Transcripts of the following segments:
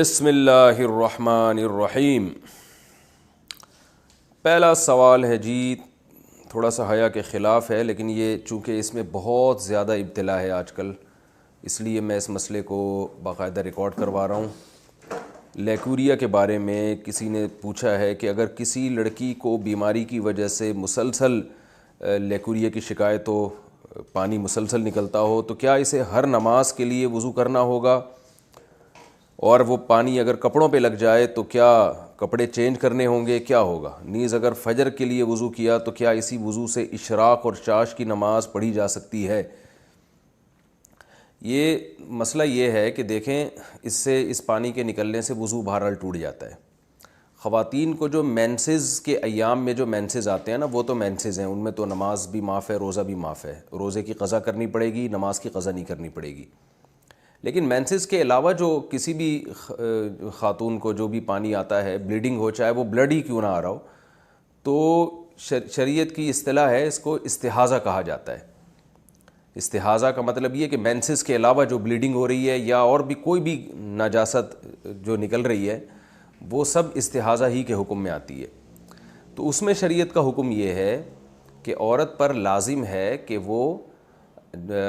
بسم اللہ الرحمن الرحیم۔ پہلا سوال ہے جی، تھوڑا سا حیا کے خلاف ہے، لیکن یہ چونکہ اس میں بہت زیادہ ابتلا ہے آج کل، اس لیے میں اس مسئلے کو باقاعدہ ریکارڈ کروا رہا ہوں۔ لیکوریا کے بارے میں کسی نے پوچھا ہے کہ اگر کسی لڑکی کو بیماری کی وجہ سے مسلسل لیکوریا کی شکایت ہو، پانی مسلسل نکلتا ہو، تو کیا اسے ہر نماز کے لیے وضو کرنا ہوگا؟ اور وہ پانی اگر کپڑوں پہ لگ جائے تو کیا کپڑے چینج کرنے ہوں گے؟ کیا ہوگا؟ نیز اگر فجر کے لیے وضو کیا تو کیا اسی وضو سے اشراق اور چاش کی نماز پڑھی جا سکتی ہے؟ یہ مسئلہ یہ ہے کہ دیکھیں، اس پانی کے نکلنے سے وضو بہرحال ٹوٹ جاتا ہے۔ خواتین کو جو مینسز کے ایام میں جو مینسز آتے ہیں نا، وہ تو مینسز ہیں، ان میں تو نماز بھی معاف ہے، روزہ بھی معاف ہے، روزے کی قضا کرنی پڑے گی، نماز کی قضا نہیں کرنی پڑے گی۔ لیکن مینسز کے علاوہ جو کسی بھی خاتون کو جو بھی پانی آتا ہے، بلیڈنگ ہو، چاہے وہ بلڈ ہی کیوں نہ آ رہا ہو، تو شریعت کی اصطلاح ہے، اس کو استحاضہ کہا جاتا ہے۔ استحاضہ کا مطلب یہ کہ مینسز کے علاوہ جو بلیڈنگ ہو رہی ہے یا اور بھی کوئی بھی نجاست جو نکل رہی ہے، وہ سب استحاضہ ہی کے حکم میں آتی ہے۔ تو اس میں شریعت کا حکم یہ ہے کہ عورت پر لازم ہے کہ وہ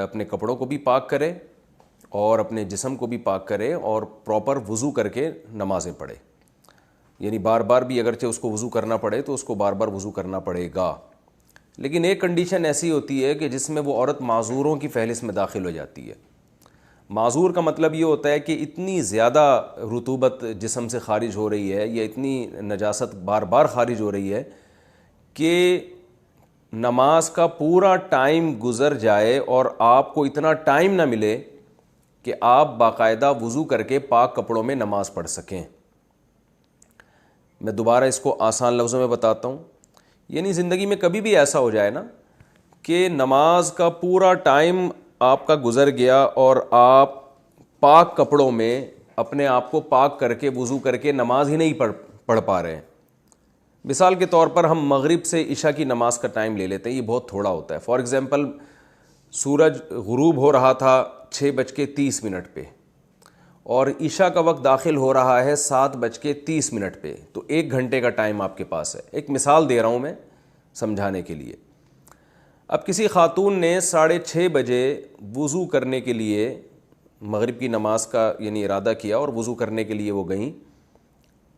اپنے کپڑوں کو بھی پاک کرے اور اپنے جسم کو بھی پاک کرے اور پراپر وضو کر کے نمازیں پڑھے۔ یعنی بار بار بھی اگرچہ اس کو وضو کرنا پڑے تو اس کو بار بار وضو کرنا پڑے گا۔ لیکن ایک کنڈیشن ایسی ہوتی ہے کہ جس میں وہ عورت معذوروں کی فہرست میں داخل ہو جاتی ہے۔ معذور کا مطلب یہ ہوتا ہے کہ اتنی زیادہ رطوبت جسم سے خارج ہو رہی ہے یا اتنی نجاست بار بار خارج ہو رہی ہے کہ نماز کا پورا ٹائم گزر جائے اور آپ کو اتنا ٹائم نہ ملے کہ آپ باقاعدہ وضو کر کے پاک کپڑوں میں نماز پڑھ سکیں۔ میں دوبارہ اس کو آسان لفظوں میں بتاتا ہوں۔ یعنی زندگی میں کبھی بھی ایسا ہو جائے نا کہ نماز کا پورا ٹائم آپ کا گزر گیا اور آپ پاک کپڑوں میں اپنے آپ کو پاک کر کے وضو کر کے نماز ہی نہیں پڑھ پا رہے ہیں۔ مثال کے طور پر ہم مغرب سے عشاء کی نماز کا ٹائم لے لیتے ہیں، یہ بہت تھوڑا ہوتا ہے۔ فار ایگزامپل، سورج غروب ہو رہا تھا 6:30 پہ اور عشاء کا وقت داخل ہو رہا ہے 7:30 پہ، تو 1 گھنٹے کا ٹائم آپ کے پاس ہے۔ ایک مثال دے رہا ہوں میں سمجھانے کے لیے۔ اب کسی خاتون نے 6:30 بجے وضو کرنے کے لیے مغرب کی نماز کا یعنی ارادہ کیا اور وضو کرنے کے لیے وہ گئیں۔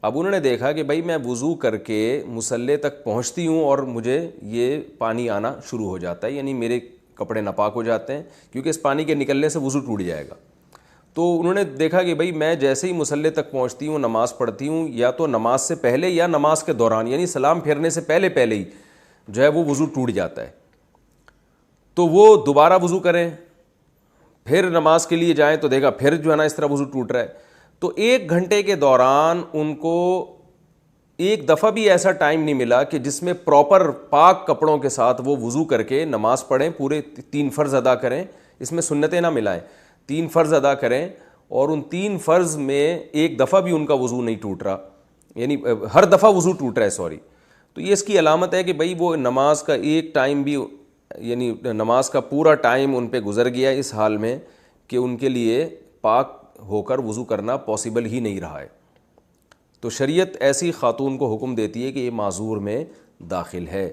اب انہوں نے دیکھا کہ بھائی میں وضو کر کے مصلی تک پہنچتی ہوں اور مجھے یہ پانی آنا شروع ہو جاتا ہے، یعنی میرے کپڑے ناپاک ہو جاتے ہیں کیونکہ اس پانی کے نکلنے سے وضو ٹوٹ جائے گا۔ تو انہوں نے دیکھا کہ بھئی میں جیسے ہی مصلی تک پہنچتی ہوں، نماز پڑھتی ہوں، یا تو نماز سے پہلے یا نماز کے دوران، یعنی سلام پھیرنے سے پہلے ہی جو ہے وہ وضو ٹوٹ جاتا ہے۔ تو وہ دوبارہ وضو کریں، پھر نماز کے لیے جائیں تو دیکھا پھر جو ہے نا اس طرح وضو ٹوٹ رہا ہے۔ تو 1 گھنٹے کے دوران ان کو ایک دفعہ بھی ایسا ٹائم نہیں ملا کہ جس میں پراپر پاک کپڑوں کے ساتھ وہ وضو کر کے نماز پڑھیں، پورے 3 فرض ادا کریں، اس میں سنتیں نہ ملائیں، 3 فرض ادا کریں، اور ان 3 فرض میں ایک دفعہ بھی ان کا وضو نہیں ٹوٹ رہا، یعنی ہر دفعہ وضو ٹوٹ رہا ہے، تو یہ اس کی علامت ہے کہ بھئی وہ نماز کا ایک ٹائم بھی، یعنی نماز کا پورا ٹائم ان پہ گزر گیا اس حال میں کہ ان کے لیے پاک ہو کر وضو کرنا پاسبل ہی نہیں رہا ہے۔ تو شریعت ایسی خاتون کو حکم دیتی ہے کہ یہ معذور میں داخل ہے۔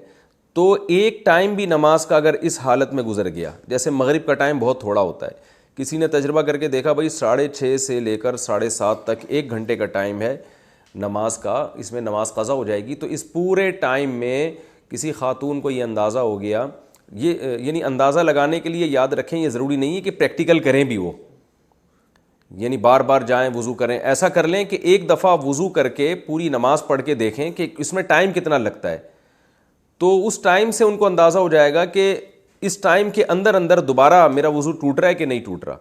تو ایک ٹائم بھی نماز کا اگر اس حالت میں گزر گیا، جیسے مغرب کا ٹائم بہت تھوڑا ہوتا ہے، کسی نے تجربہ کر کے دیکھا بھائی 6:30 سے لے کر 7:30 تک 1 گھنٹے کا ٹائم ہے نماز کا، اس میں نماز قضا ہو جائے گی۔ تو اس پورے ٹائم میں کسی خاتون کو یہ اندازہ ہو گیا، یہ یعنی اندازہ لگانے کے لیے یاد رکھیں، یہ ضروری نہیں ہے کہ پریکٹیکل کریں بھی، وہ یعنی بار بار جائیں وضو کریں، ایسا کر لیں کہ ایک دفعہ وضو کر کے پوری نماز پڑھ کے دیکھیں کہ اس میں ٹائم کتنا لگتا ہے۔ تو اس ٹائم سے ان کو اندازہ ہو جائے گا کہ اس ٹائم کے اندر دوبارہ میرا وضو ٹوٹ رہا ہے کہ نہیں ٹوٹ رہا۔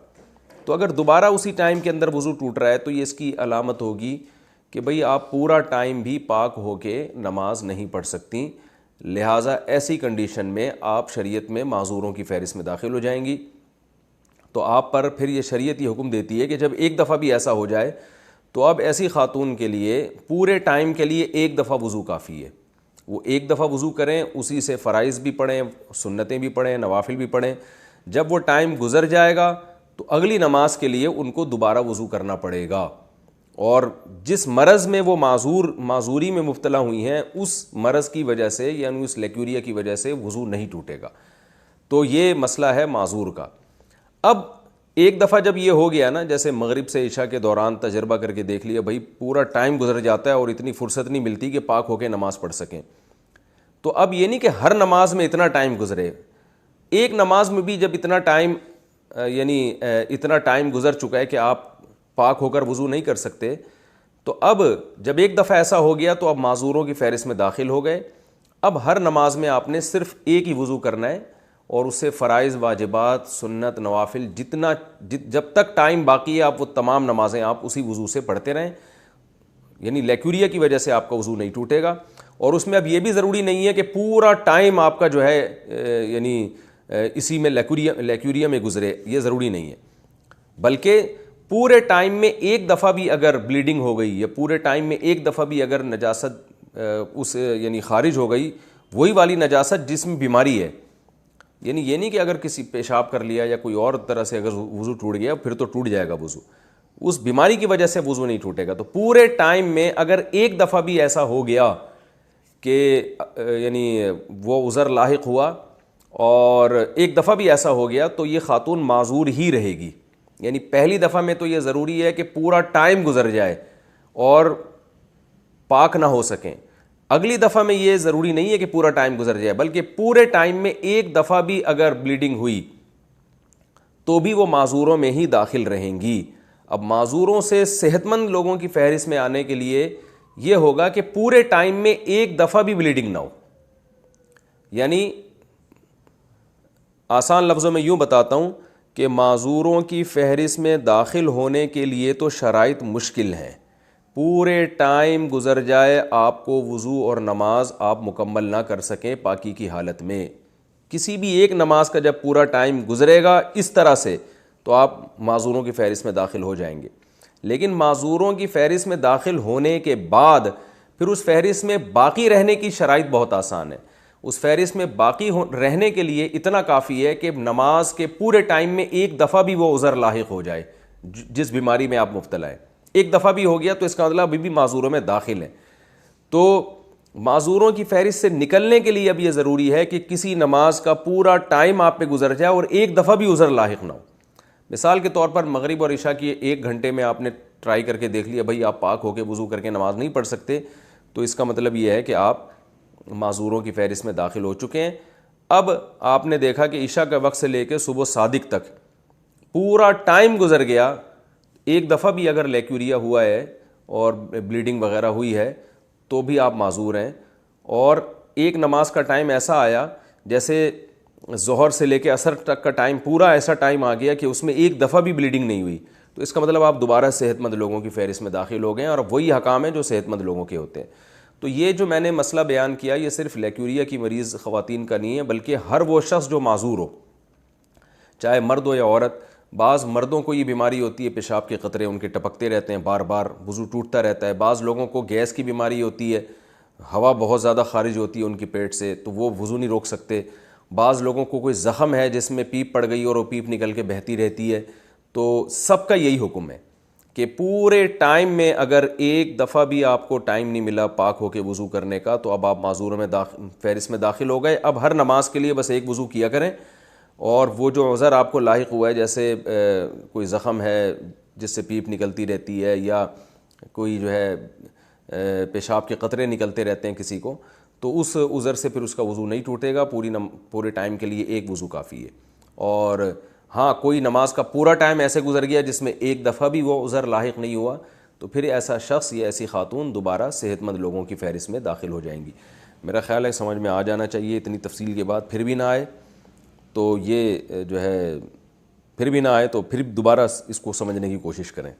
تو اگر دوبارہ اسی ٹائم کے اندر وضو ٹوٹ رہا ہے تو یہ اس کی علامت ہوگی کہ بھئی آپ پورا ٹائم بھی پاک ہو کے نماز نہیں پڑھ سکتی، لہٰذا ایسی کنڈیشن میں آپ شریعت میں معذوروں کی فہرست میں داخل ہو جائیں گی۔ تو آپ پر پھر یہ شریعت یہ حکم دیتی ہے کہ جب ایک دفعہ بھی ایسا ہو جائے تو اب ایسی خاتون کے لیے پورے ٹائم کے لیے ایک دفعہ وضو کافی ہے۔ وہ ایک دفعہ وضو کریں، اسی سے فرائض بھی پڑھیں، سنتیں بھی پڑھیں، نوافل بھی پڑھیں۔ جب وہ ٹائم گزر جائے گا تو اگلی نماز کے لیے ان کو دوبارہ وضو کرنا پڑے گا، اور جس مرض میں وہ معذوری میں مبتلا ہوئی ہیں اس مرض کی وجہ سے یعنی اس لیکوریا کی وجہ سے وضو نہیں ٹوٹے گا. تو یہ مسئلہ ہے معذور کا. اب ایک دفعہ جب یہ ہو گیا نا, جیسے مغرب سے عشاء کے دوران تجربہ کر کے دیکھ لیا, بھائی پورا ٹائم گزر جاتا ہے اور اتنی فرصت نہیں ملتی کہ پاک ہو کے نماز پڑھ سکیں. تو اب یہ نہیں کہ ہر نماز میں اتنا ٹائم گزرے, ایک نماز میں بھی جب اتنا ٹائم گزر چکا ہے کہ آپ پاک ہو کر وضو نہیں کر سکتے, تو اب جب ایک دفعہ ایسا ہو گیا تو اب معذوروں کی فہرست میں داخل ہو گئے. اب ہر نماز میں آپ نے صرف ایک ہی وضو کرنا ہے اور اس سے فرائض, واجبات, سنت, نوافل جب تک ٹائم باقی ہے آپ وہ تمام نمازیں آپ اسی وضو سے پڑھتے رہیں. یعنی لیکوریا کی وجہ سے آپ کا وضو نہیں ٹوٹے گا. اور اس میں اب یہ بھی ضروری نہیں ہے کہ پورا ٹائم آپ کا جو ہے یعنی اسی میں لیکوریا میں گزرے, یہ ضروری نہیں ہے. بلکہ پورے ٹائم میں ایک دفعہ بھی اگر بلیڈنگ ہو گئی یا پورے ٹائم میں ایک دفعہ بھی اگر نجاست اس یعنی خارج ہو گئی, وہی والی نجاست جس میں بیماری ہے, یعنی یہ نہیں کہ اگر کسی پیشاب کر لیا یا کوئی اور طرح سے اگر وضو ٹوٹ گیا پھر تو ٹوٹ جائے گا وضو, اس بیماری کی وجہ سے وضو نہیں ٹوٹے گا. تو پورے ٹائم میں اگر ایک دفعہ بھی ایسا ہو گیا کہ یعنی وہ عذر لاحق ہوا اور ایک دفعہ بھی ایسا ہو گیا تو یہ خاتون معذور ہی رہے گی. یعنی پہلی دفعہ میں تو یہ ضروری ہے کہ پورا ٹائم گزر جائے اور پاک نہ ہو سکیں. اگلی دفعہ میں یہ ضروری نہیں ہے کہ پورا ٹائم گزر جائے, بلکہ پورے ٹائم میں ایک دفعہ بھی اگر بلیڈنگ ہوئی تو بھی وہ معذوروں میں ہی داخل رہیں گی. اب معذوروں سے صحت مند لوگوں کی فہرست میں آنے کے لیے یہ ہوگا کہ پورے ٹائم میں ایک دفعہ بھی بلیڈنگ نہ ہو. یعنی آسان لفظوں میں یوں بتاتا ہوں کہ معذوروں کی فہرست میں داخل ہونے کے لیے تو شرائط مشکل ہیں. پورے ٹائم گزر جائے, آپ کو وضو اور نماز آپ مکمل نہ کر سکیں پاکی کی حالت میں. کسی بھی ایک نماز کا جب پورا ٹائم گزرے گا اس طرح سے تو آپ معذوروں کی فہرست میں داخل ہو جائیں گے. لیکن معذوروں کی فہرست میں داخل ہونے کے بعد پھر اس فہرست میں باقی رہنے کی شرائط بہت آسان ہے. اس فہرست میں باقی رہنے کے لیے اتنا کافی ہے کہ نماز کے پورے ٹائم میں ایک دفعہ بھی وہ عذر لاحق ہو جائے جس بیماری میں آپ مبتلا ہیں. ایک دفعہ بھی ہو گیا تو اس کا مطلب ابھی بھی معذوروں میں داخل ہے. تو معذوروں کی فہرست سے نکلنے کے لیے اب یہ ضروری ہے کہ کسی نماز کا پورا ٹائم آپ پہ گزر جائے اور ایک دفعہ بھی عذر لاحق نہ ہو. مثال کے طور پر مغرب اور عشاء کی ایک گھنٹے میں آپ نے ٹرائی کر کے دیکھ لیا بھائی آپ پاک ہو کے وضو کر کے نماز نہیں پڑھ سکتے, تو اس کا مطلب یہ ہے کہ آپ معذوروں کی فہرست میں داخل ہو چکے ہیں. اب آپ نے دیکھا کہ عشاء کا وقت سے لے کے صبح صادق تک پورا ٹائم گزر گیا, ایک دفعہ بھی اگر لیکوریا ہوا ہے اور بلیڈنگ وغیرہ ہوئی ہے تو بھی آپ معذور ہیں. اور ایک نماز کا ٹائم ایسا آیا جیسے ظہر سے لے کے عصر تک کا ٹائم, پورا ایسا ٹائم آ گیا کہ اس میں ایک دفعہ بھی بلیڈنگ نہیں ہوئی, تو اس کا مطلب آپ دوبارہ صحت مند لوگوں کی فہرست میں داخل ہو گئے ہیں اور وہی حکام ہیں جو صحت مند لوگوں کے ہوتے ہیں. تو یہ جو میں نے مسئلہ بیان کیا یہ صرف لیکوریا کی مریض خواتین کا نہیں ہے, بلکہ ہر وہ شخص جو معذور ہو, چاہے مرد ہو یا عورت. بعض مردوں کو یہ بیماری ہوتی ہے, پیشاب کے قطرے ان کے ٹپکتے رہتے ہیں, بار بار وضو ٹوٹتا رہتا ہے. بعض لوگوں کو گیس کی بیماری ہوتی ہے, ہوا بہت زیادہ خارج ہوتی ہے ان کی پیٹ سے تو وہ وضو نہیں روک سکتے. بعض لوگوں کو کوئی زخم ہے جس میں پیپ پڑ گئی اور وہ پیپ نکل کے بہتی رہتی ہے. تو سب کا یہی حکم ہے کہ پورے ٹائم میں اگر ایک دفعہ بھی آپ کو ٹائم نہیں ملا پاک ہو کے وضو کرنے کا تو اب آپ معذوروں میں فہرست میں داخل ہو گئے. اب ہر نماز کے لیے بس ایک وضو کیا کریں, اور وہ جو عذر آپ کو لاحق ہوا ہے جیسے کوئی زخم ہے جس سے پیپ نکلتی رہتی ہے یا کوئی جو ہے پیشاب کے قطرے نکلتے رہتے ہیں کسی کو, تو اس عذر سے پھر اس کا وضو نہیں ٹوٹے گا. پورے ٹائم کے لیے ایک وضو کافی ہے. اور ہاں کوئی نماز کا پورا ٹائم ایسے گزر گیا جس میں ایک دفعہ بھی وہ عذر لاحق نہیں ہوا تو پھر ایسا شخص یا ایسی خاتون دوبارہ صحت مند لوگوں کی فہرست میں داخل ہو جائیں گی. میرا خیال ہے سمجھ میں آ جانا چاہیے. اتنی تفصیل کے بعد پھر بھی نہ آئے تو یہ جو ہے پھر بھی نہ آئے تو پھر دوبارہ اس کو سمجھنے کی کوشش کریں.